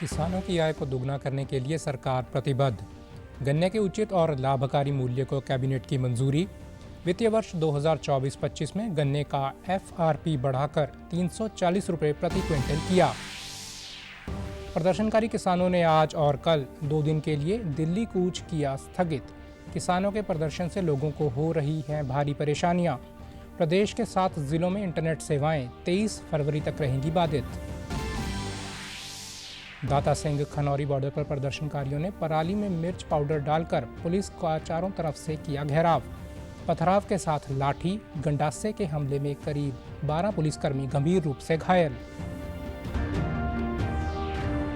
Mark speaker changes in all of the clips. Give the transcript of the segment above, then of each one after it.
Speaker 1: किसानों की आय को दुगना करने के लिए सरकार प्रतिबद्ध। गन्ने के उचित और लाभकारी मूल्य को कैबिनेट की मंजूरी। वित्तीय वर्ष 2024-25 में गन्ने का एफआरपी बढ़ाकर 340 रुपये प्रति क्विंटल किया। प्रदर्शनकारी किसानों ने आज और कल 2 दिन के लिए दिल्ली कूच किया स्थगित। किसानों के प्रदर्शन से लोगों को हो रही हैं भारी परेशानियां। प्रदेश के 7 जिलों में इंटरनेट सेवाएं 23 फरवरी तक रहेंगी बाधित। दाता सिंह खनौरी बॉर्डर पर प्रदर्शनकारियों ने पराली में मिर्च पाउडर डालकर पुलिस का चारों तरफ से किया घेराव। पथराव के साथ लाठी गंडासे के हमले में करीब 12 पुलिसकर्मी गंभीर रूप से घायल।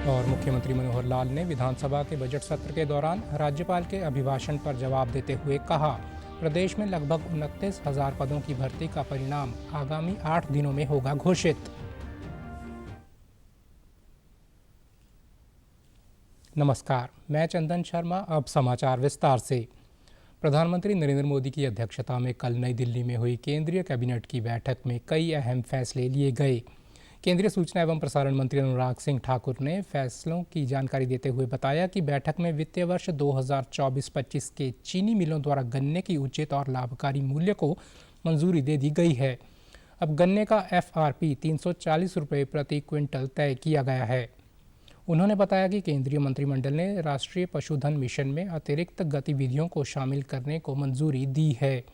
Speaker 1: और मुख्यमंत्री मनोहर लाल ने विधानसभा के बजट सत्र के दौरान राज्यपाल के अभिभाषण पर जवाब देते हुए कहा, प्रदेश में लगभग 29,000 पदों की भर्ती का परिणाम आगामी 8 दिनों में होगा घोषित। नमस्कार, मैं चंदन शर्मा। अब समाचार विस्तार से। प्रधानमंत्री नरेंद्र मोदी की अध्यक्षता में कल नई दिल्ली में हुई केंद्रीय कैबिनेट की बैठक में कई अहम फैसले लिए गए। केंद्रीय सूचना एवं प्रसारण मंत्री अनुराग सिंह ठाकुर ने फैसलों की जानकारी देते हुए बताया कि बैठक में वित्तीय वर्ष 2024-25 के चीनी मिलों द्वारा गन्ने की उचित और लाभकारी मूल्य को मंजूरी दे दी गई है। अब गन्ने का एफआरपी 340 रुपये प्रति क्विंटल तय किया गया है। उन्होंने बताया कि केंद्रीय मंत्रिमंडल ने राष्ट्रीय पशुधन मिशन में अतिरिक्त गतिविधियों को शामिल करने को मंजूरी दी है।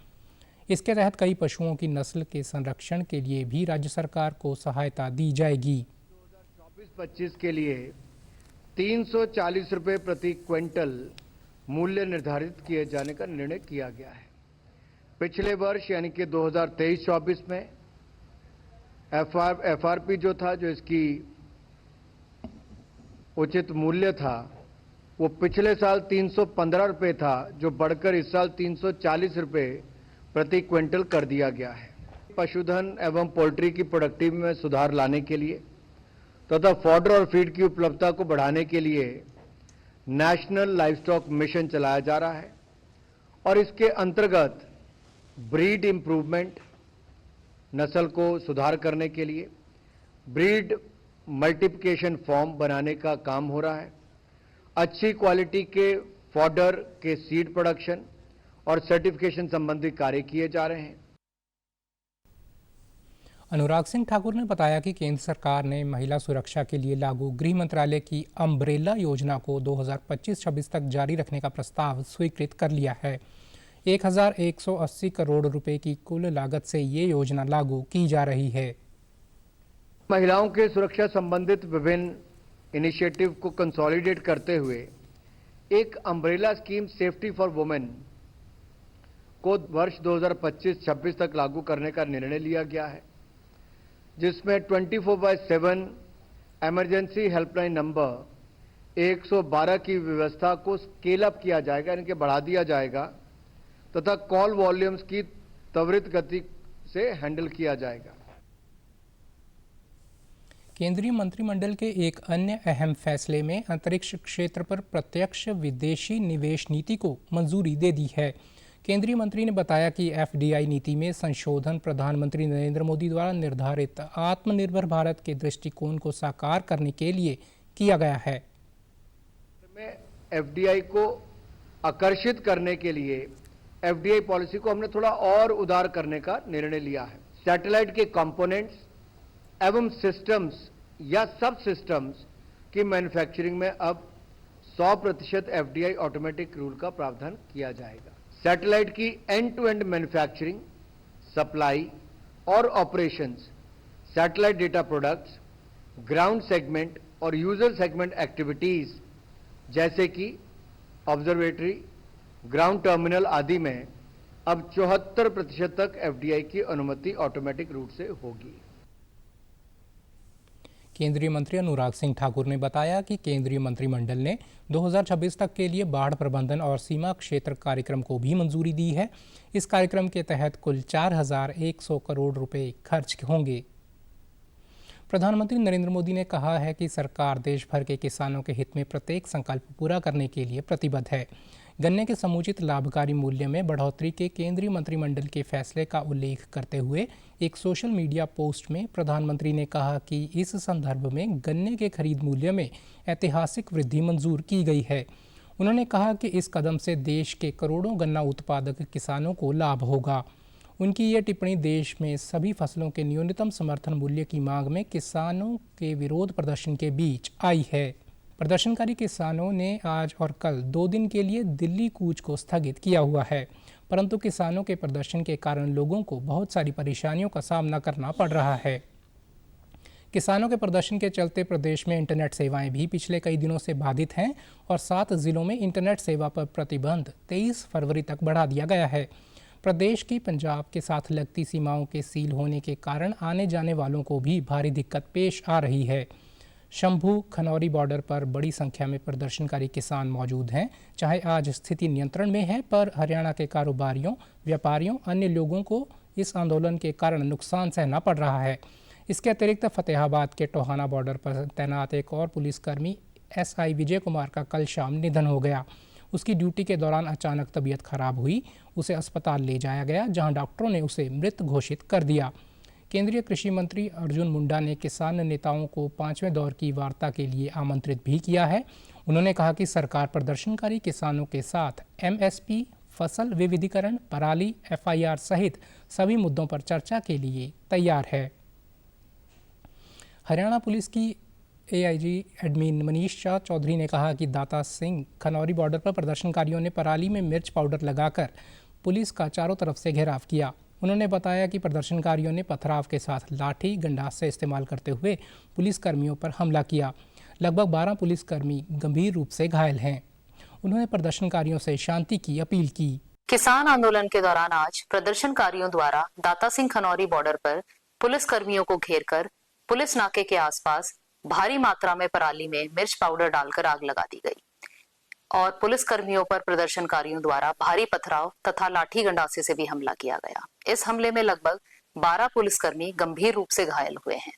Speaker 1: इसके तहत कई पशुओं की नस्ल के संरक्षण के लिए भी राज्य सरकार को सहायता दी जाएगी।
Speaker 2: 2024-25 के लिए 340 रुपये प्रति क्विंटल मूल्य निर्धारित किए जाने का निर्णय किया गया है। पिछले वर्ष यानी कि 2023-24 में एफआरपी जो था, जो इसकी उचित मूल्य था, वो पिछले साल 315 रुपये था, जो बढ़कर इस साल 340 रुपये प्रति क्विंटल कर दिया गया है। पशुधन एवं पोल्ट्री की प्रोडक्टिविटी में सुधार लाने के लिए तथा फॉडर और फीड की उपलब्धता को बढ़ाने के लिए नेशनल लाइवस्टॉक मिशन चलाया जा रहा है और इसके अंतर्गत ब्रीड इंप्रूवमेंट, नस्ल को सुधार करने के लिए ब्रीड मल्टीप्लिकेशन फॉर्म बनाने का काम हो रहा है। अच्छी क्वालिटी के फॉडर के सीड प्रोडक्शन और सर्टिफिकेशन संबंधी कार्य किए जा रहे हैं।
Speaker 1: अनुराग सिंह ठाकुर ने बताया कि केंद्र सरकार ने महिला सुरक्षा के लिए लागू गृह मंत्रालय की अम्ब्रेला योजना को 2025-26 तक जारी रखने का प्रस्ताव स्वीकृत कर लिया है। 1180 करोड़ रुपए की कुल लागत से ये योजना लागू की जा रही है।
Speaker 2: महिलाओं के सुरक्षा संबंधित विभिन्न इनिशिएटिव को कंसोलिडेट करते हुए एक umbrella scheme safety for women को वर्ष 2025-26 तक लागू करने का निर्णय लिया गया है, जिसमें 24/7 इमरजेंसी हेल्पलाइन नंबर 112 की व्यवस्था को स्केल अप किया जाएगा, यानी कि बढ़ा दिया जाएगा तथा कॉल वॉल्यूम्स की त्वरित गति से हैंडल किया जाएगा।
Speaker 1: केंद्रीय मंत्रिमंडल के एक अन्य अहम फैसले में अंतरिक्ष क्षेत्र पर प्रत्यक्ष विदेशी निवेश नीति को मंजूरी दे दी है। केंद्रीय मंत्री ने बताया कि एफडीआई नीति में संशोधन प्रधानमंत्री नरेंद्र मोदी द्वारा निर्धारित आत्मनिर्भर भारत के दृष्टिकोण को साकार करने के लिए किया गया है।
Speaker 2: एफडीआई को आकर्षित करने के लिए एफडीआई पॉलिसी को हमने थोड़ा और उदार करने का निर्णय लिया है। सैटेलाइट के कंपोनेंट्स एवं सिस्टम्स या सब सिस्टम्स की मैन्युफैक्चरिंग में अब 100% एफडीआई ऑटोमेटिक रूल का प्रावधान किया जाएगा। सैटेलाइट की end to end manufacturing, supply और operations, satellite data products, ground segment और यूजर सेगमेंट एक्टिविटीज जैसे कि ऑब्जर्वेटरी, ग्राउंड टर्मिनल आदि में अब 74% तक एफडीआई की अनुमति ऑटोमेटिक रूट से होगी।
Speaker 1: केंद्रीय मंत्री अनुराग सिंह ठाकुर ने बताया कि केंद्रीय मंत्रिमंडल ने 2026 तक के लिए बाढ़ प्रबंधन और सीमा क्षेत्र कार्यक्रम को भी मंजूरी दी है। इस कार्यक्रम के तहत कुल 4,100 करोड़ रुपए खर्च होंगे। प्रधानमंत्री नरेंद्र मोदी ने कहा है कि सरकार देश भर के किसानों के हित में प्रत्येक संकल्प पूरा करने के लिए प्रतिबद्ध है। गन्ने के समुचित लाभकारी मूल्य में बढ़ोतरी के केंद्रीय मंत्रिमंडल के फैसले का उल्लेख करते हुए एक सोशल मीडिया पोस्ट में प्रधानमंत्री ने कहा कि इस संदर्भ में गन्ने के खरीद मूल्य में ऐतिहासिक वृद्धि मंजूर की गई है। उन्होंने कहा कि इस कदम से देश के करोड़ों गन्ना उत्पादक किसानों को लाभ होगा। उनकी ये टिप्पणी देश में सभी फसलों के न्यूनतम समर्थन मूल्य की मांग में किसानों के विरोध प्रदर्शन के बीच आई है। प्रदर्शनकारी किसानों ने आज और कल 2 दिन के लिए दिल्ली कूच को स्थगित किया हुआ है, परंतु किसानों के प्रदर्शन के कारण लोगों को बहुत सारी परेशानियों का सामना करना पड़ रहा है। किसानों के प्रदर्शन के चलते प्रदेश में इंटरनेट सेवाएं भी पिछले कई दिनों से बाधित हैं और 7 जिलों में इंटरनेट सेवा पर प्रतिबंध 23 फरवरी तक बढ़ा दिया गया है। प्रदेश की पंजाब के साथ लगती सीमाओं के सील होने के कारण आने जाने वालों को भी भारी दिक्कत पेश आ रही है। शंभू खनौरी बॉर्डर पर बड़ी संख्या में प्रदर्शनकारी किसान मौजूद हैं। चाहे आज स्थिति नियंत्रण में है, पर हरियाणा के कारोबारियों, व्यापारियों, अन्य लोगों को इस आंदोलन के कारण नुकसान सहना पड़ रहा है। इसके अतिरिक्त फतेहाबाद के टोहाना बॉर्डर पर तैनात एक और पुलिसकर्मी SI विजय कुमार का कल शाम निधन हो गया। उसकी ड्यूटी के दौरान अचानक तबीयत खराब हुई। उसे अस्पताल ले जाया गया, जहां डॉक्टरों ने उसे मृत घोषित कर दिया। केंद्रीय कृषि मंत्री अर्जुन मुंडा ने किसान नेताओं को 5वें दौर की वार्ता के लिए आमंत्रित भी किया है। उन्होंने कहा कि सरकार प्रदर्शनकारी किसानों के साथ MSP, फसल विविधीकरण, पराली, FIR सहित सभी मुद्दों पर चर्चा के लिए तैयार है। हरियाणा पुलिस की AIG एडमिन मनीष शाह चौधरी ने कहा कि दाता सिंह खनौरी बॉर्डर पर प्रदर्शनकारियों ने पराली में मिर्च पाउडर लगाकर पुलिस का चारों तरफ से घेराव किया। उन्होंने बताया कि प्रदर्शनकारियों ने पथराव के साथ लाठी, गंडासे इस्तेमाल करते हुए पुलिसकर्मियों पर हमला किया। लगभग 12 पुलिसकर्मी गंभीर रूप से घायल हैं। उन्होंने प्रदर्शनकारियों से शांति की अपील की।
Speaker 3: किसान आंदोलन के दौरान आज प्रदर्शनकारियों द्वारा दाता सिंह खनौरी बॉर्डर पर पुलिसकर्मियों को घेरकर पुलिस नाके के आसपास भारी मात्रा में पराली में मिर्च पाउडर डालकर आग लगा दी गई और पुलिसकर्मियों पर प्रदर्शनकारियों द्वारा भारी पथराव तथा लाठी गंडासे से भी हमला किया गया। इस हमले में लगभग 12 पुलिसकर्मी गंभीर रूप से घायल हुए हैं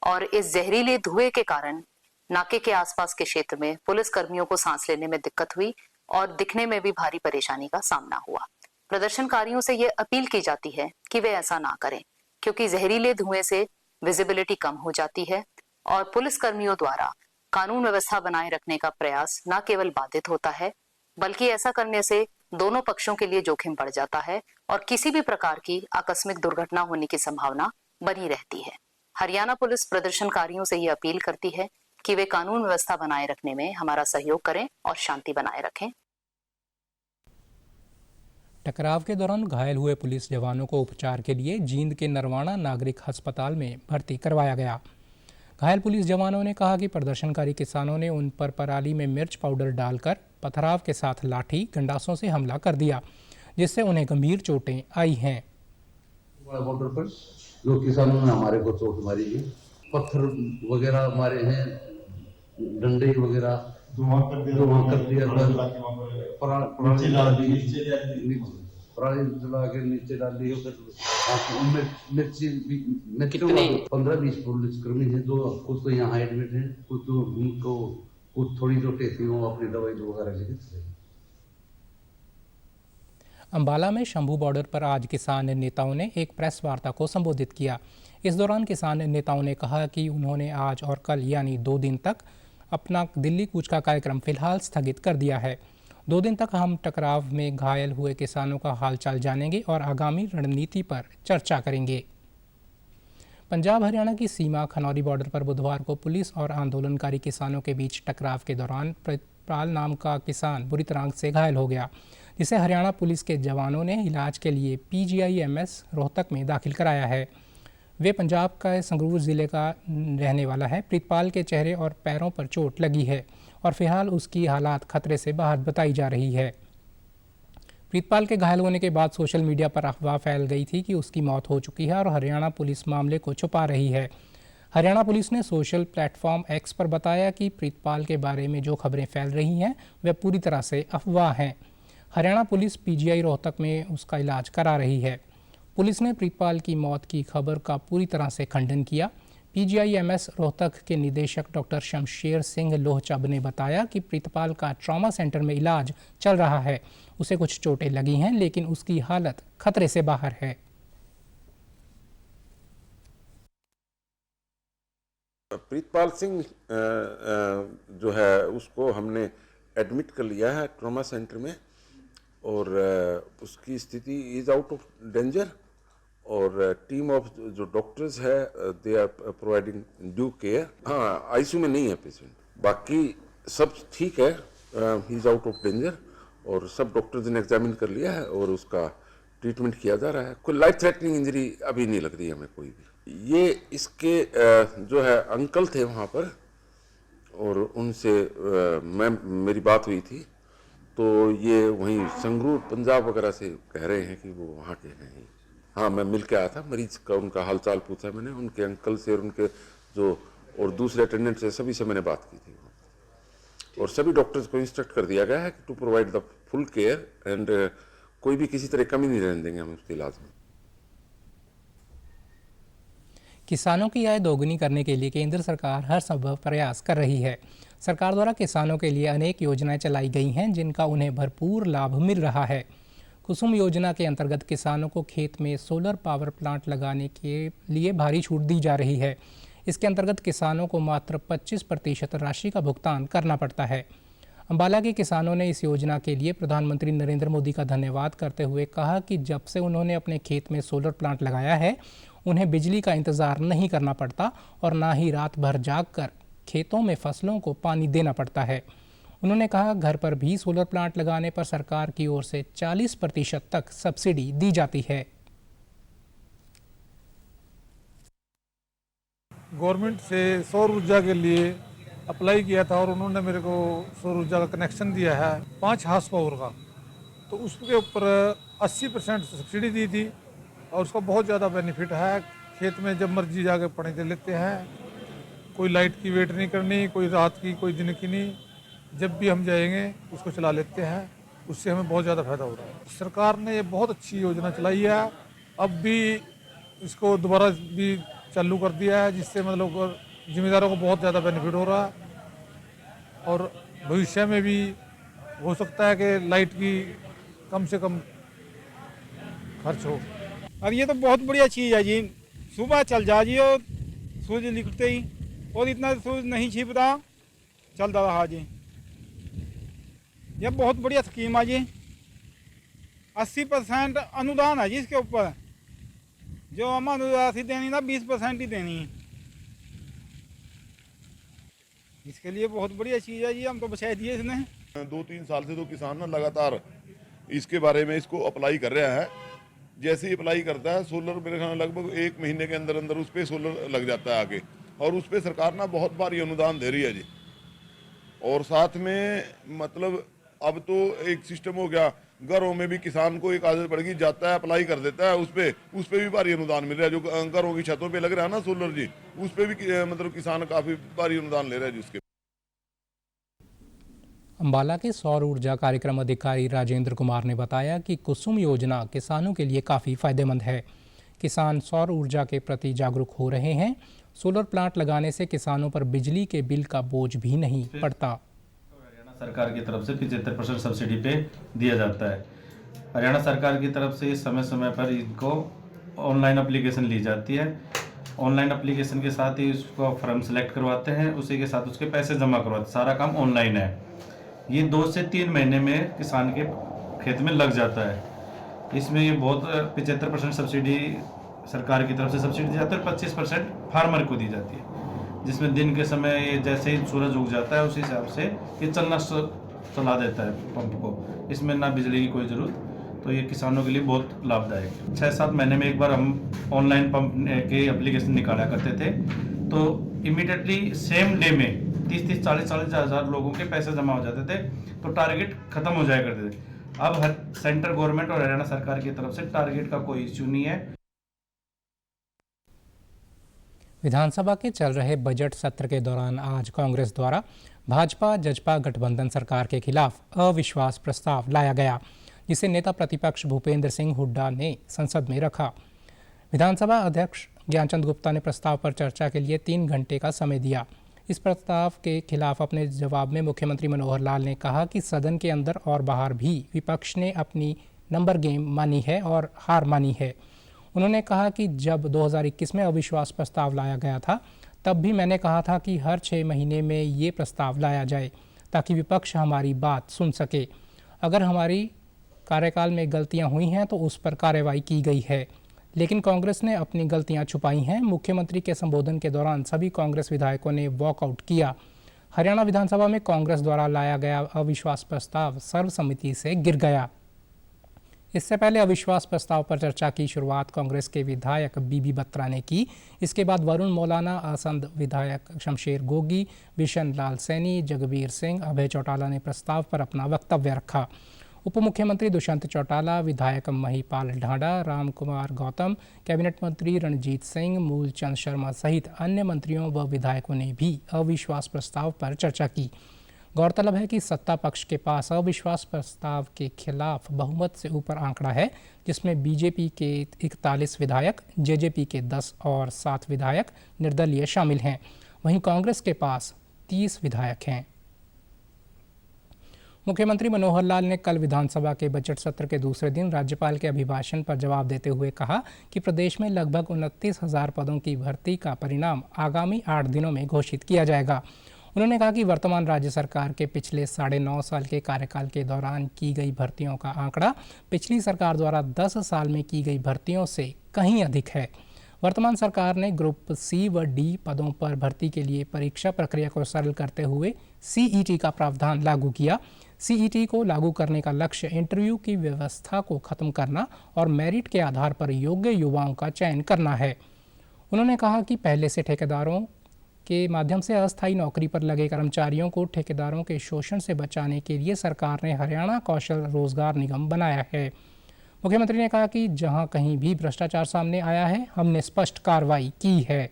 Speaker 3: और इस जहरीले धुएं के कारण नाके के आसपास के क्षेत्र में पुलिसकर्मियों को सांस लेने में दिक्कत हुई और दिखने में भी भारी परेशानी का सामना हुआ। प्रदर्शनकारियों से यह अपील की जाती है कि वे ऐसा ना करें, क्योंकि जहरीले धुएं से विजिबिलिटी कम हो जाती है और पुलिसकर्मियों द्वारा कानून व्यवस्था बनाए रखने का प्रयास न केवल बाधित होता है, बल्कि ऐसा करने से दोनों पक्षों के लिए जोखिम बढ़ जाता है और किसी भी प्रकार की आकस्मिक दुर्घटना होने की संभावना बनी रहती है। हरियाणा पुलिस प्रदर्शनकारियों से ये अपील करती है कि वे कानून व्यवस्था बनाए रखने में हमारा सहयोग करें और शांति बनाए रखें।
Speaker 1: टकराव के दौरान घायल हुए पुलिस जवानों को उपचार के लिए जींद के नरवाना नागरिक अस्पताल में भर्ती करवाया गया। घायल पुलिस जवानों ने कहा कि प्रदर्शनकारी किसानों ने उन पर पराली में मिर्च पाउडर डालकर पथराव के साथ लाठी गंडासों से हमला कर दिया, जिससे उन्हें गंभीर चोटें आई हैं।
Speaker 4: बॉर्डर पर जो किसानों ने हमारे को चोट मारी है, पत्थर वगैरह मारे हैं, डंडे वगैरह धुआं कर दिया, पराली जला के नीचे डाल दी। मिर्ची 15-20 पुलिसकर्मी हैं, जो कुछ तो यहाँ एडमिट हैं, कुछ तो उनको कुछ थोड़ी चोटें थी, वो अपनी दवाई वगैरह लेके।
Speaker 1: अंबाला में शंभू बॉर्डर पर आज किसान नेताओं ने एक प्रेस वार्ता को संबोधित किया। इस दौरान किसान नेताओं ने कहा कि उन्होंने आज और कल यानी 2 दिन तक अपना दिल्ली कूच का कार्यक्रम फिलहाल स्थगित कर दिया है। 2 दिन तक हम टकराव में घायल हुए किसानों का हालचाल जानेंगे और आगामी रणनीति पर चर्चा करेंगे। पंजाब हरियाणा की सीमा खनौरी बॉर्डर पर बुधवार को पुलिस और आंदोलनकारी किसानों के बीच टकराव के दौरान प्रितपाल नाम का किसान बुरी तरह से घायल हो गया, जिसे हरियाणा पुलिस के जवानों ने इलाज के लिए PGIMS रोहतक में दाखिल कराया है। वे पंजाब का संगरूर ज़िले का रहने वाला है। प्रितपाल के चेहरे और पैरों पर चोट लगी है और फिलहाल उसकी हालात खतरे से बाहर बताई जा रही है। प्रितपाल के घायल होने के बाद सोशल मीडिया पर अफवाह फैल गई थी कि उसकी मौत हो चुकी है और हरियाणा पुलिस मामले को छुपा रही है। हरियाणा पुलिस ने सोशल प्लेटफॉर्म X पर बताया कि प्रितपाल के बारे में जो खबरें फैल रही हैं वे पूरी तरह से अफवाह हैं। हरियाणा पुलिस PGI रोहतक में उसका इलाज करा रही है। पुलिस ने प्रितपाल की मौत की खबर का पूरी तरह से खंडन किया। पीजीआईएमएस रोहतक के निदेशक डॉक्टर शमशेर सिंह लोहचब ने बताया कि प्रीतपाल का ट्रॉमा सेंटर में इलाज चल रहा है। उसे कुछ चोटें लगी हैं, लेकिन उसकी हालत खतरे से बाहर है।
Speaker 5: प्रीतपाल सिंह जो है उसको हमने एडमिट कर लिया है ट्रॉमा सेंटर में और उसकी स्थिति इज आउट ऑफ डेंजर और टीम ऑफ जो डॉक्टर्स है they are providing due care. हाँ, आईसीयू में नहीं है पेशेंट, बाकी सब ठीक है, he is out of danger और सब डॉक्टर्स ने एग्जामिन कर लिया है और उसका ट्रीटमेंट किया जा रहा है। कोई लाइफ थ्रेटनिंग इंजरी अभी नहीं लग रही है हमें कोई भी। ये इसके जो है अंकल थे वहाँ पर और उनसे मेरी बात हुई थी, तो ये वहीं संगरूर पंजाब वगैरह से कह रहे हैं कि वो वहाँ के हैं। हाँ, मैं मिल के आया था, मरीज का उनका हालचाल पूछा मैंने, उनके अंकल से और उनके जो और दूसरे अटेंडेंट से सभी से मैंने बात की थी और सभी डॉक्टर्स को इंस्ट्रक्ट कर दिया गया है कि to provide the full care and कोई भी किसी तरह कमी नहीं रहने देंगे हम उसके इलाज में।
Speaker 1: किसानों की आय दोगुनी करने के लिए केंद्र सरकार हर संभव प्रयास कर रही है। सरकार द्वारा किसानों के लिए अनेक योजनाएं चलाई गई हैं, जिनका उन्हें भरपूर लाभ मिल रहा है। कुसुम योजना के अंतर्गत किसानों को खेत में सोलर पावर प्लांट लगाने के लिए भारी छूट दी जा रही है। इसके अंतर्गत किसानों को मात्र 25% राशि का भुगतान करना पड़ता है। अंबाला के किसानों ने इस योजना के लिए प्रधानमंत्री नरेंद्र मोदी का धन्यवाद करते हुए कहा कि जब से उन्होंने अपने खेत में सोलर प्लांट लगाया है, उन्हें बिजली का इंतज़ार नहीं करना पड़ता और ना ही रात भर जागकर खेतों में फसलों को पानी देना पड़ता है। उन्होंने कहा, घर पर भी सोलर प्लांट लगाने पर सरकार की ओर से 40% तक सब्सिडी दी जाती है।
Speaker 6: गवर्नमेंट से सौर ऊर्जा के लिए अप्लाई किया था और उन्होंने मेरे को सौर ऊर्जा का कनेक्शन दिया है 5 हार्स पावर का, तो उसके ऊपर 80% सब्सिडी दी थी और उसका बहुत ज़्यादा बेनिफिट है। खेत में जब मर्जी जाके पानी दे लेते हैं, कोई लाइट की वेट नहीं करनी, कोई रात की कोई दिन की नहीं, जब भी हम जाएंगे उसको चला लेते हैं। उससे हमें बहुत ज़्यादा फायदा हो रहा है। सरकार ने ये बहुत अच्छी योजना चलाई है, अब भी इसको दोबारा भी चालू कर दिया है, जिससे मतलब जिम्मेदारों को बहुत ज़्यादा बेनिफिट हो रहा है और भविष्य में भी हो सकता है कि लाइट की कम से कम खर्च हो।
Speaker 7: अब ये तो बहुत बढ़िया चीज़ है जी, सुबह चल जा जी और सूरज निकलते ही, और इतना सूरज नहीं छिपता, चलता रहा जी। ये बहुत बढ़िया स्कीम है जी। 80% अनुदान है जी इसके ऊपर, जो हम अनुदान देनी ना 20% ही देनी है। इसके लिए बहुत बढ़िया चीज़ है जी, हम तो बचा दिए इसने।
Speaker 8: 2-3 साल से तो किसान ना लगातार इसके बारे में इसको अप्लाई कर रहा है। जैसे ही अप्लाई करता है सोलर, मेरे ख्याल लगभग 1 महीने के अंदर अंदर उस पर सोलर लग जाता है आगे, और उस पर सरकार ना बहुत भारी अनुदान दे रही है जी। और साथ में मतलब अब तो एक सिस्टम हो गया, घरों में भी किसान को एक आदत पड़ गई, जाता है अप्लाई कर देता है, उस पर भी भारी अनुदान मिल रहा है। जो घरों की छतों पे लग रहा है ना सोलर जी, उस पर भी मतलब किसान काफी भारी अनुदान ले रहा है जी उसके।
Speaker 1: अंबाला के सौर ऊर्जा कार्यक्रम अधिकारी राजेंद्र कुमार ने बताया कि कुसुम योजना किसानों के लिए काफ़ी फायदेमंद है। किसान सौर ऊर्जा के प्रति जागरूक हो रहे हैं। सोलर प्लांट लगाने से किसानों पर बिजली के बिल का बोझ भी नहीं पड़ता।
Speaker 9: हरियाणा सरकार की तरफ से 75% सब्सिडी पे दिया जाता है। हरियाणा सरकार की तरफ से समय समय पर इनको ऑनलाइन एप्लीकेशन ली जाती है। ऑनलाइन एप्लीकेशन के साथ ही उसको फॉर्म सेलेक्ट करवाते हैं, उसी के साथ उसके पैसे जमा करवाते हैं। सारा काम ऑनलाइन है। ये 2 से 3 महीने में किसान के खेत में लग जाता है। इसमें ये बहुत 75% सब्सिडी सरकार की तरफ से सब्सिडी दी जाती है और 25% फार्मर को दी जाती है, जिसमें दिन के समय ये जैसे ही सूरज उग जाता है उसी हिसाब से ये चला देता है पंप को। इसमें ना बिजली की कोई ज़रूरत, तो ये किसानों के लिए बहुत लाभदायक है। 6-7 महीने में एक बार हम ऑनलाइन पंप के एप्लीकेशन निकाला करते थे, तो इमीडिएटली सेम डे में 30-40 हज़ार लोगों के पैसे जमा हो जाते थे, तो टारगेट खत्म हो जाया करते थे। अब हर सेंट्रल गवर्नमेंट और हरियाणा सरकार की तरफ से टारगेट का कोई इश्यू नहीं है।
Speaker 1: विधानसभा के चल रहे बजट सत्र के दौरान आज कांग्रेस द्वारा भाजपा जजपा गठबंधन सरकार के खिलाफ अविश्वास प्रस्ताव लाया गया, जिसे नेता प्रतिपक्ष भूपेंद्र सिंह हुड्डा ने संसद में रखा। विधानसभा अध्यक्ष ज्ञानचंद गुप्ता ने प्रस्ताव पर चर्चा के लिए 3 घंटे का समय दिया। इस प्रस्ताव के खिलाफ अपने जवाब में मुख्यमंत्री मनोहर लाल ने कहा कि सदन के अंदर और बाहर भी विपक्ष ने अपनी नंबर गेम मानी है और हार मानी है। उन्होंने कहा कि जब 2021 में अविश्वास प्रस्ताव लाया गया था तब भी मैंने कहा था कि हर 6 महीने में ये प्रस्ताव लाया जाए ताकि विपक्ष हमारी बात सुन सके। अगर हमारी कार्यकाल में गलतियां हुई हैं तो उस पर कार्रवाई की गई है, लेकिन कांग्रेस ने अपनी गलतियां छुपाई हैं। मुख्यमंत्री के संबोधन के दौरान सभी कांग्रेस विधायकों ने वॉकआउट किया। हरियाणा विधानसभा में कांग्रेस द्वारा लाया गया अविश्वास प्रस्ताव सर्वसम्मति से गिर गया। इससे पहले अविश्वास प्रस्ताव पर चर्चा की शुरुआत कांग्रेस के विधायक बीबी बत्रा ने की। इसके बाद वरुण मौलाना, असंध विधायक शमशेर गोगी, बिशन लाल सैनी, जगबीर सिंह, अभय चौटाला ने प्रस्ताव पर अपना वक्तव्य रखा। उप मुख्यमंत्री दुष्यंत चौटाला, विधायक महिपाल ढांडा, राम कुमार गौतम, कैबिनेट मंत्री रणजीत सिंह, मूलचंद शर्मा सहित अन्य मंत्रियों व विधायकों ने भी अविश्वास प्रस्ताव पर चर्चा की। गौरतलब है कि सत्ता पक्ष के पास अविश्वास प्रस्ताव के खिलाफ बहुमत से ऊपर आंकड़ा है, जिसमें बीजेपी के 41 विधायक, जेजेपी के 10 और 7 विधायक निर्दलीय शामिल हैं। वहीं कांग्रेस के पास 30 विधायक हैं। मुख्यमंत्री मनोहर लाल ने कल विधानसभा के बजट सत्र के दूसरे दिन राज्यपाल के अभिभाषण पर जवाब देते हुए कहा कि प्रदेश में लगभग 29,000 पदों की भर्ती का परिणाम आगामी 8 दिनों में घोषित किया जाएगा। उन्होंने कहा कि वर्तमान राज्य सरकार के पिछले 9.5 साल के कार्यकाल के दौरान की गई भर्तियों का आंकड़ा पिछली सरकार द्वारा 10 साल में की गई भर्तियों से कहीं अधिक है। वर्तमान सरकार ने ग्रुप सी व डी पदों पर भर्ती के लिए परीक्षा प्रक्रिया को सरल करते हुए सीईटी का प्रावधान लागू किया। सीईटी को लागू करने का लक्ष्य इंटरव्यू की व्यवस्था को खत्म करना और मेरिट के आधार पर योग्य युवाओं का चयन करना है। उन्होंने कहा कि पहले से ठेकेदारों के माध्यम से अस्थायी नौकरी पर लगे कर्मचारियों को ठेकेदारों के शोषण से बचाने के लिए सरकार ने हरियाणा कौशल रोजगार निगम बनाया है। मुख्यमंत्री ने कहा कि जहां कहीं भी भ्रष्टाचार सामने आया है, हमने स्पष्ट कार्रवाई की है।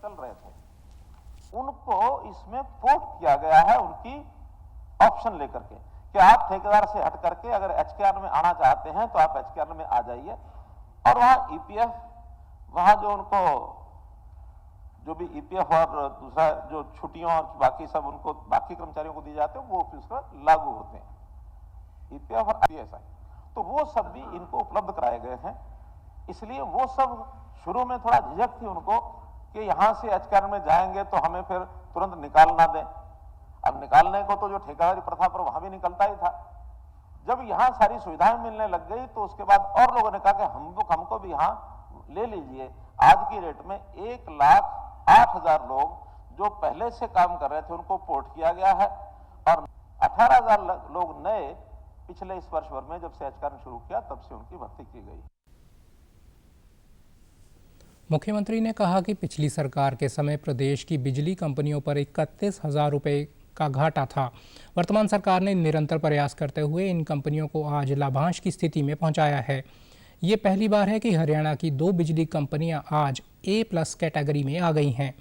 Speaker 10: चल रहे थे उनको इसमें पोर्ट किया गया है, उनकी ऑप्शन लेकर के कि आप ठेकेदार से हट करके अगर एचकेआर में आना चाहते हैं तो आप एचकेआर में आ जाइए, और वहां ईपीएफ, वहां जो उनको जो भी ईपीएफ और दूसरा जो छुट्टियों और बाकी सब उनको बाकी कर्मचारियों को दिए जाते हैं वो ऑफिस पर लागू होते हैं, ईपीएफ और आईएसआई, तो वो सब भी इनको उपलब्ध कराए गए हैं। इसलिए वो सब शुरू में थोड़ा झिझक थी उनको कि यहां से एचकेआर में जाएंगे तो हमें फिर तुरंत निकाल ना दें। अब निकालने को तो जो ठेकेदारी प्रथा पर वहां भी निकलता ही था। जब यहाँ सारी सुविधाएं मिलने लग गई तो उसके बाद और लोगों ने कहा कि हमको भी यहाँ ले लीजिए। आज की रेट में 1,08,000 लोग जो पहले से काम कर रहे थे उनको पोर्ट किया गया है, और 18,000 लोग नए पिछले इस वर्ष भर में जब से एचकेआर शुरू किया तब से उनकी भर्ती की गई।
Speaker 1: मुख्यमंत्री ने कहा कि पिछली सरकार के समय प्रदेश की बिजली कंपनियों पर 31,000 रुपये का घाटा था। वर्तमान सरकार ने निरंतर प्रयास करते हुए इन कंपनियों को आज लाभांश की स्थिति में पहुंचाया है। ये पहली बार है कि हरियाणा की 2 बिजली कंपनियां आज A+ कैटेगरी में आ गई हैं।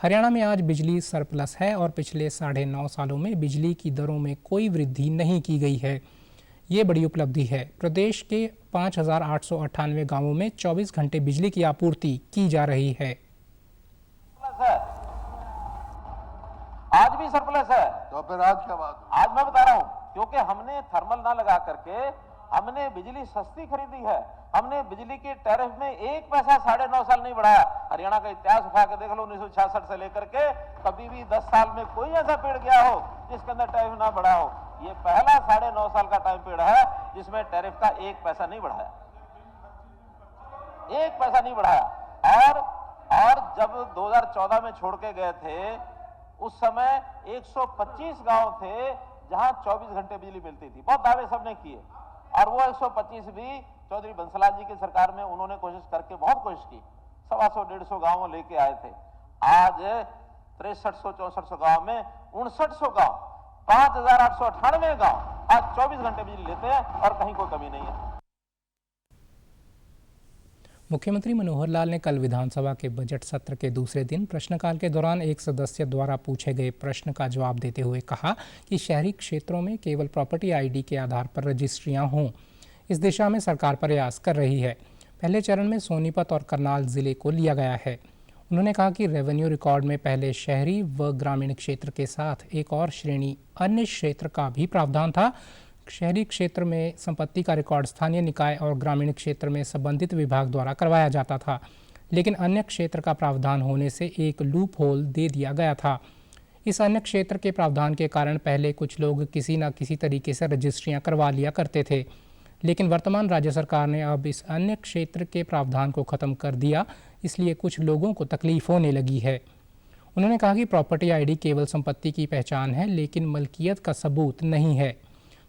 Speaker 1: हरियाणा में आज बिजली सरप्लस है और पिछले 9.5 सालों में बिजली की दरों में कोई वृद्धि नहीं की गई है। ये बड़ी उपलब्धि है। प्रदेश के 5,898 गांवों में 24 घंटे बिजली की आपूर्ति की जा रही है।
Speaker 10: आज भी सरप्लस है तो फिर आज क्या बात? आज मैं बता रहा हूं क्योंकि हमने थर्मल ना लगा करके हमने बिजली सस्ती खरीदी है। हमने बिजली के टैरिफ में 1 पैसा 9.5 साल नहीं बढ़ाया। हरियाणा का इतिहास उठा के देख लो, 1966 से लेकर के कभी भी 10 साल में कोई ऐसा पेड़ गया हो जिसके अंदर टैरिफ ना बढ़ा हो। ये पहला 9.5 साल का टाइम पीरियड है जिसमें टैरिफ का 1 पैसा नहीं बढ़ाया, 1 पैसा नहीं बढ़ाया। और जब 2014 में छोड़ के गए थे उस समय 125 गांव थे जहां 24 घंटे बिजली मिलती थी। बहुत दावे सबने किए और वो 125 भी चौधरी बंसलाल जी की सरकार में उन्होंने कोशिश करके बहुत कोशिश की, 125-150 गांव लेके आए थे। आज 6300-6400 गांव में 5900 गांव, 5,898 गांव आज 24 घंटे बिजली लेते हैं और कहीं कोई कमी नहीं है।
Speaker 1: मुख्यमंत्री मनोहर लाल ने कल विधानसभा के बजट सत्र के दूसरे दिन प्रश्नकाल के दौरान एक सदस्य द्वारा पूछे गए प्रश्न का जवाब देते हुए कहा कि शहरी क्षेत्रों में केवल प्रॉपर्टी आईडी के आधार पर रजिस्ट्रियां हों। इस दिशा में सरकार प्रयास कर रही है। पहले चरण में सोनीपत और करनाल जिले को लिया गया है। उन्होंने कहा कि रेवेन्यू रिकॉर्ड में पहले शहरी व ग्रामीण क्षेत्र के साथ एक और श्रेणी अन्य क्षेत्र का भी प्रावधान था। शहरी क्षेत्र में संपत्ति का रिकॉर्ड स्थानीय निकाय और ग्रामीण क्षेत्र में संबंधित विभाग द्वारा करवाया जाता था, लेकिन अन्य क्षेत्र का प्रावधान होने से एक लूप होल दे दिया गया था। इस अन्य क्षेत्र के प्रावधान के कारण पहले कुछ लोग किसी न किसी तरीके से रजिस्ट्रियां करवा लिया करते थे, लेकिन वर्तमान राज्य सरकार ने अब इस अन्य क्षेत्र के प्रावधान को ख़त्म कर दिया, इसलिए कुछ लोगों को तकलीफ होने लगी है। उन्होंने कहा कि प्रॉपर्टी आईडी केवल संपत्ति की पहचान है, लेकिन मलकियत का सबूत नहीं है।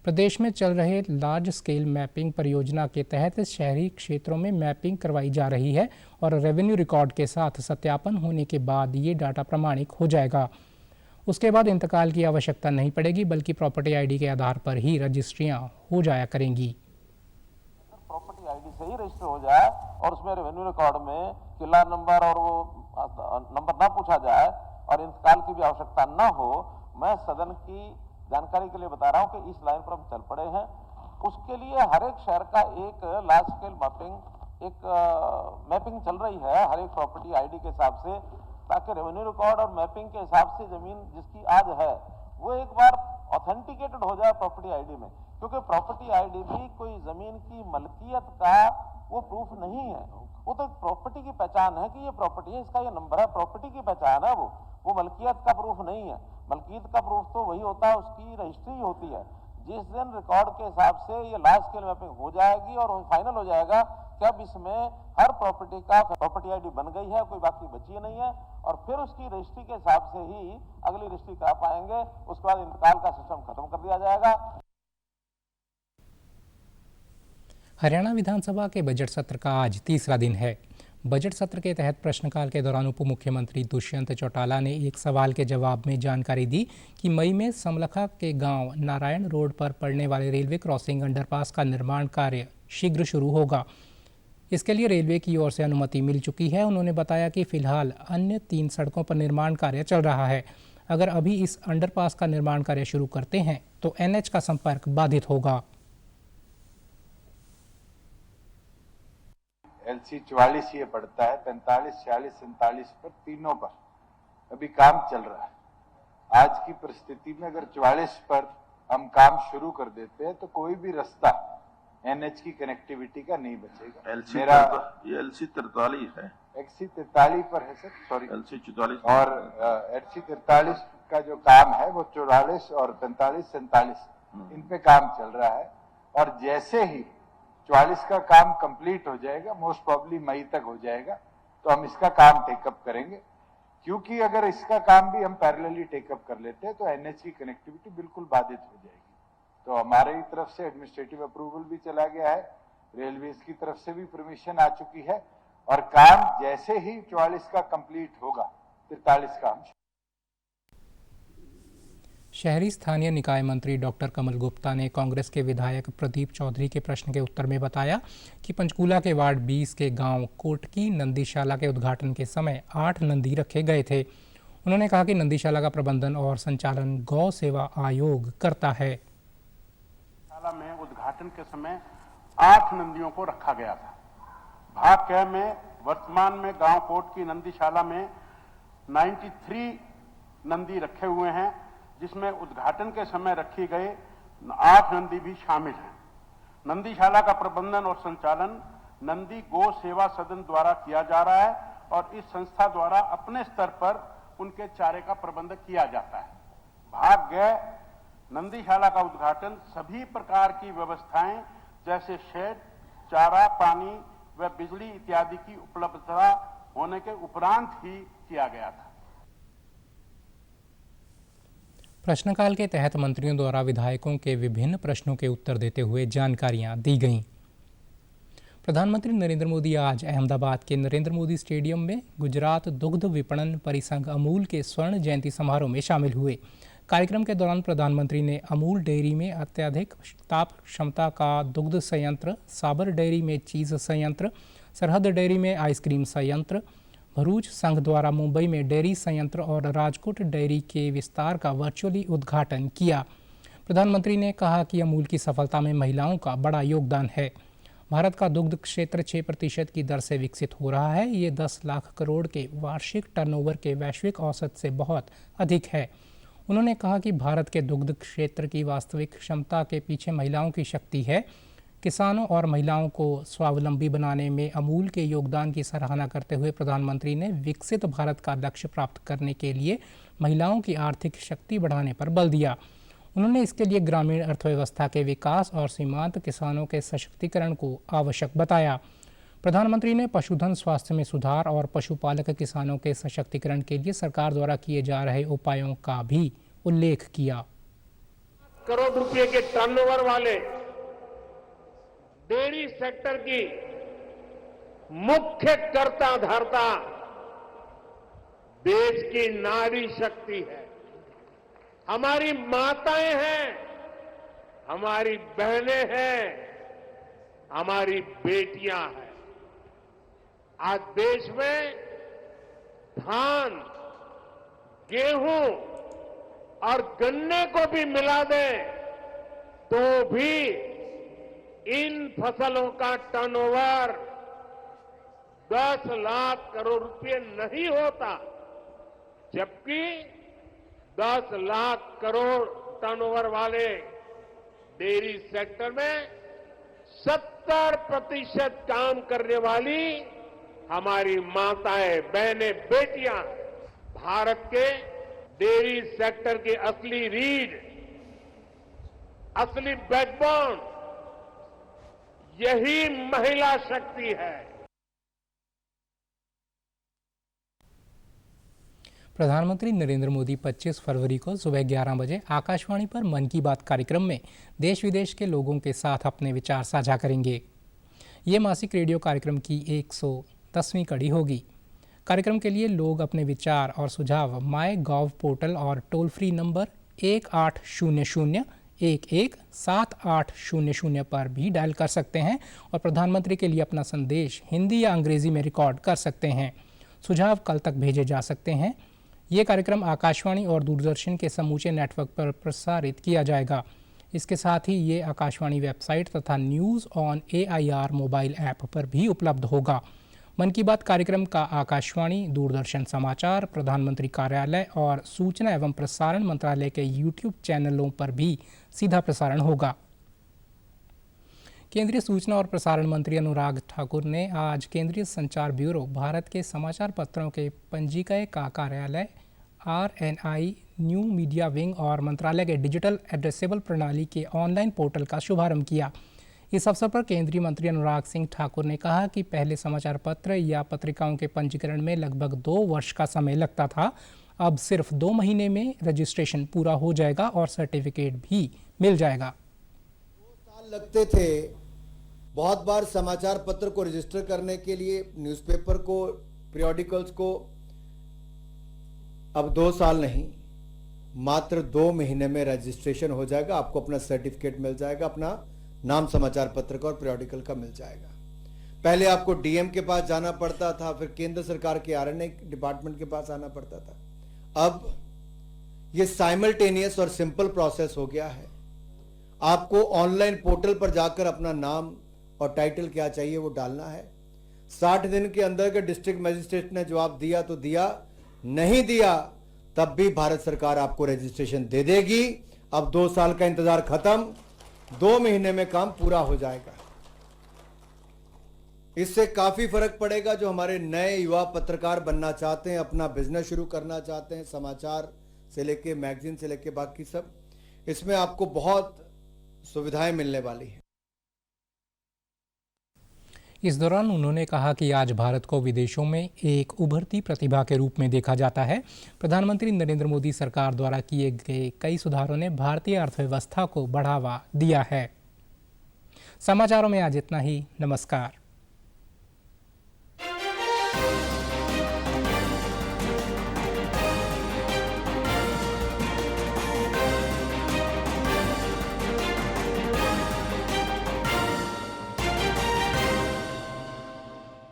Speaker 1: प्रदेश में चल रहे लार्ज स्केल मैपिंग परियोजना के तहत शहरी क्षेत्रों में मैपिंग करवाई जा रही है और रेवेन्यू रिकॉर्ड के साथ सत्यापन होने के बाद ये डाटा प्रमाणिक हो जाएगा। उसके बाद इंतकाल की आवश्यकता नहीं पड़ेगी, बल्कि प्रॉपर्टी आईडी के आधार पर ही रजिस्ट्रियां हो जाया करेंगी।
Speaker 10: प्रॉपर्टी आईडी से ही रजिस्टर हो जाए और उसमें रेवेन्यू रिकॉर्ड में किला नंबर और वो नंबर ना पूछा जाए और इंतकाल की भी आवश्यकता न हो। मैं सदन की जानकारी के लिए बता रहा हूं कि इस लाइन पर हम चल पड़े हैं। उसके लिए हर एक शहर का एक लार्ज स्केल मैपिंग चल रही है हर एक प्रॉपर्टी आईडी के हिसाब से, ताकि रेवेन्यू रिकॉर्ड और मैपिंग के हिसाब से जमीन जिसकी आज है वो एक बार ऑथेंटिकेटेड हो जाए प्रॉपर्टी आईडी में, क्योंकि प्रॉपर्टी आईडी भी कोई जमीन की मलकियत का वो प्रूफ नहीं है। वो तो प्रॉपर्टी की पहचान है कि ये प्रॉपर्टी है, इसका ये नंबर है, प्रॉपर्टी की पहचान है वो मलकियत का प्रूफ नहीं है। मलकियत का प्रूफ तो वही होता है, उसकी रजिस्ट्री होती है। जिस दिन रिकॉर्ड के हिसाब से ये लार्ज स्केल मैपिंग हो जाएगी और फाइनल हो जाएगा कि अब इसमें हर प्रॉपर्टी का प्रॉपर्टी आईडी बन गई है, कोई बाकी बची नहीं है, और फिर उसकी रजिस्ट्री के हिसाब से ही अगली रजिस्ट्री करा पाएंगे। उसके बाद इंतकाल का सिस्टम खत्म कर दिया जाएगा।
Speaker 1: हरियाणा विधानसभा के बजट सत्र का आज तीसरा दिन है। बजट सत्र के तहत प्रश्नकाल के दौरान उप मुख्यमंत्री दुष्यंत चौटाला ने एक सवाल के जवाब में जानकारी दी कि मई में समलखा के गांव नारायण रोड पर पड़ने वाले रेलवे क्रॉसिंग अंडरपास का निर्माण कार्य शीघ्र शुरू होगा। इसके लिए रेलवे की ओर से अनुमति मिल चुकी है। उन्होंने बताया कि फिलहाल अन्य 3 सड़कों पर निर्माण कार्य चल रहा है। अगर अभी इस अंडरपास का निर्माण कार्य शुरू करते हैं तो NH का संपर्क बाधित होगा।
Speaker 11: LC 44 ये पड़ता है, 45, 46, 47 पर तीनों पर अभी काम चल रहा है। आज की परिस्थिति में अगर 44 पर हम काम शुरू कर देते हैं तो कोई भी रास्ता NH की कनेक्टिविटी का नहीं बचेगा। मेरा
Speaker 12: ये LC 43 है,
Speaker 11: XC 43 पर है सर, सॉरी
Speaker 12: LC 44
Speaker 11: और HC 43 का जो काम है वो 44 और 45, 47 इन पे काम चल रहा है। और जैसे ही 44 का काम कंप्लीट हो जाएगा, मोस्ट प्रॉब्ली मई तक हो जाएगा, तो हम इसका काम टेकअप करेंगे। क्योंकि अगर इसका काम भी हम पैरेलली टेकअप कर लेते हैं तो NH की कनेक्टिविटी बिल्कुल बाधित हो जाएगी। तो हमारी तरफ से एडमिनिस्ट्रेटिव अप्रूवल भी चला गया है, रेलवेज की तरफ से भी परमिशन आ चुकी है, और काम जैसे ही 44 का कंप्लीट होगा 43 का हम।
Speaker 1: शहरी स्थानीय निकाय मंत्री डॉक्टर कमल गुप्ता ने कांग्रेस के विधायक प्रदीप चौधरी के प्रश्न के उत्तर में बताया कि पंचकूला के वार्ड 20 के गांव कोटकी नंदीशाला के उद्घाटन के समय 8 नंदी रखे गए थे। उन्होंने कहा कि नंदीशाला का प्रबंधन और संचालन गौ सेवा आयोग करता है।
Speaker 13: शाला में उद्घाटन के समय 8 नंदियों को रखा गया था। भाग क में वर्तमान में गांव कोटकी नंदीशाला में 93 नंदी रखे हुए हैं, जिसमें उद्घाटन के समय रखी गए 8 नंदी भी शामिल हैं। नंदीशाला का प्रबंधन और संचालन नंदी गौ सेवा सदन द्वारा किया जा रहा है और इस संस्था द्वारा अपने स्तर पर उनके चारे का प्रबंध किया जाता है। भाग ग नंदीशाला का उद्घाटन सभी प्रकार की व्यवस्थाएं जैसे शेड, चारा, पानी व बिजली इत्यादि की उपलब्धता होने के उपरांत ही किया गया था।
Speaker 1: प्रश्नकाल के तहत मंत्रियों द्वारा विधायकों के विभिन्न प्रश्नों के उत्तर देते हुए जानकारियां दी गईं। प्रधानमंत्री नरेंद्र मोदी आज अहमदाबाद के नरेंद्र मोदी स्टेडियम में गुजरात दुग्ध विपणन परिसंघ अमूल के स्वर्ण जयंती समारोह में शामिल हुए। कार्यक्रम के दौरान प्रधानमंत्री ने अमूल डेयरी में अत्यधिक ताप क्षमता का दुग्ध संयंत्र, साबर डेयरी में चीज़ संयंत्र, सरहद डेयरी में आइसक्रीम संयंत्र, भरूच संघ द्वारा मुंबई में डेयरी संयंत्र और राजकोट डेयरी के विस्तार का वर्चुअली उद्घाटन किया। प्रधानमंत्री ने कहा कि अमूल की सफलता में महिलाओं का बड़ा योगदान है। भारत का दुग्ध क्षेत्र 6% की दर से विकसित हो रहा है। ये 10 लाख करोड़ के वार्षिक टर्नओवर के वैश्विक औसत से बहुत अधिक है। उन्होंने कहा कि भारत के दुग्ध क्षेत्र की वास्तविक क्षमता के पीछे महिलाओं की शक्ति है। किसानों और महिलाओं को स्वावलंबी बनाने में अमूल के योगदान की सराहना करते हुए प्रधानमंत्री ने विकसित भारत का लक्ष्य प्राप्त करने के लिए महिलाओं की आर्थिक शक्ति बढ़ाने पर बल दिया। उन्होंने इसके लिए ग्रामीण अर्थव्यवस्था के विकास और सीमांत किसानों के सशक्तिकरण को आवश्यक बताया। प्रधानमंत्री ने पशुधन स्वास्थ्य में सुधार और पशुपालक किसानों के सशक्तिकरण के लिए सरकार द्वारा किए जा रहे उपायों का भी उल्लेख किया।
Speaker 13: करोड़ रुपए के टर्नओवर वाले डेयरी सेक्टर की मुख्य कर्ता धर्ता देश की नारी शक्ति है, हमारी माताएं हैं, हमारी बहनें हैं, हमारी बेटियां हैं। आज देश में धान, गेहूं और गन्ने को भी मिला दें तो भी इन फसलों का टर्नओवर 10 लाख करोड़ रुपए नहीं होता, जबकि 10 लाख करोड़ टर्नओवर वाले डेयरी सेक्टर में 70% काम करने वाली हमारी माताएं, बहनें, बेटियां, भारत के डेयरी सेक्टर की असली रीढ़, असली बैकबोन यही महिला शक्ति है।
Speaker 1: प्रधानमंत्री नरेंद्र मोदी 25 फरवरी को सुबह 11 बजे आकाशवाणी पर मन की बात कार्यक्रम में देश विदेश के लोगों के साथ अपने विचार साझा करेंगे। ये मासिक रेडियो कार्यक्रम की 110वीं कड़ी होगी। कार्यक्रम के लिए लोग अपने विचार और सुझाव माय.gov पोर्टल और टोल फ्री नंबर 1800-117800 पर भी डायल कर सकते हैं और प्रधानमंत्री के लिए अपना संदेश हिंदी या अंग्रेजी में रिकॉर्ड कर सकते हैं। सुझाव कल तक भेजे जा सकते हैं। ये कार्यक्रम आकाशवाणी और दूरदर्शन के समूचे नेटवर्क पर प्रसारित किया जाएगा। इसके साथ ही ये आकाशवाणी वेबसाइट तथा news on AIR mobile app पर भी उपलब्ध होगा। मन की बात कार्यक्रम का आकाशवाणी, दूरदर्शन समाचार, प्रधानमंत्री कार्यालय और सूचना एवं प्रसारण मंत्रालय के YouTube चैनलों पर भी सीधा प्रसारण होगा। केंद्रीय सूचना और प्रसारण मंत्री अनुराग ठाकुर ने आज केंद्रीय संचार ब्यूरो, भारत के समाचार पत्रों के पंजीकय का कार्यालय, RNI न्यू मीडिया विंग और मंत्रालय के डिजिटल एड्रेसेबल प्रणाली के ऑनलाइन पोर्टल का शुभारंभ किया। इस अवसर पर केंद्रीय मंत्री अनुराग सिंह ठाकुर ने कहा कि पहले समाचार पत्र या पत्रिकाओं के पंजीकरण में लगभग 2 वर्ष का समय लगता था। अब सिर्फ 2 महीने में रजिस्ट्रेशन पूरा हो जाएगा और सर्टिफिकेट भी मिल जाएगा।
Speaker 14: 2 साल लगते थे बहुत बार समाचार पत्र को रजिस्टर करने के लिए, न्यूज़पेपर को, पीरियोडिकल्स को। अब 2 साल नहीं, मात्र 2 महीने में रजिस्ट्रेशन हो जाएगा। आपको अपना सर्टिफिकेट मिल जाएगा, अपना नाम समाचार पत्र का और पीरियोडिकल का मिल जाएगा। पहले आपको DM के पास जाना पड़ता था, फिर केंद्र सरकार के RNI डिपार्टमेंट के पास आना पड़ता था। अब ये साइमल्टेनियस और सिंपल प्रोसेस हो गया है। आपको ऑनलाइन पोर्टल पर जाकर अपना नाम और टाइटल क्या चाहिए वो डालना है। 60 दिन के अंदर के डिस्ट्रिक्ट मजिस्ट्रेट ने जवाब दिया तो दिया, नहीं दिया तब भी भारत सरकार आपको रजिस्ट्रेशन दे देगी। अब 2 साल का इंतजार खत्म, 2 महीने में काम पूरा हो जाएगा। इससे काफी फर्क पड़ेगा जो हमारे नए युवा पत्रकार बनना चाहते हैं, अपना बिजनेस शुरू करना चाहते हैं, समाचार से लेके मैगजीन से लेके बाकी सब, इसमें आपको बहुत सुविधाएं मिलने वाली हैं।
Speaker 1: इस दौरान उन्होंने कहा कि आज भारत को विदेशों में एक उभरती प्रतिभा के रूप में देखा जाता है। प्रधानमंत्री नरेंद्र मोदी सरकार द्वारा किए गए कई सुधारों ने भारतीय अर्थव्यवस्था को बढ़ावा दिया है। समाचारों में आज इतना ही। नमस्कार।